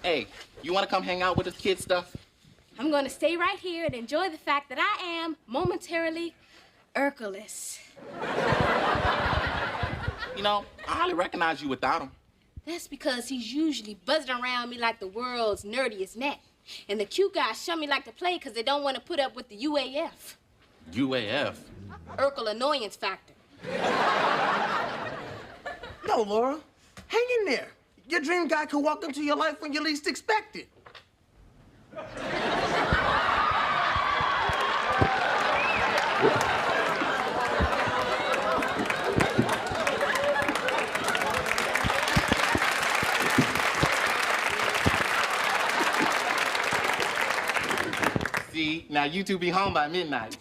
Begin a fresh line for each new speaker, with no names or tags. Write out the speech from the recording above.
Hey, you want to come hang out with us kid stuff?
I'm going to stay right here and enjoy the fact that I am momentarily Urkel-less.
You know, I hardly recognize you without him.
That's because he's usually buzzing around me like the world's nerdiest gnat. And the cute guys shun me like to play because they don't want to put up with the UAF.
UAF?
Urkel annoyance factor.
No, Laura. Hang in there. Your dream guy could walk into your life when you least expect it.
See, now you two be home by midnight.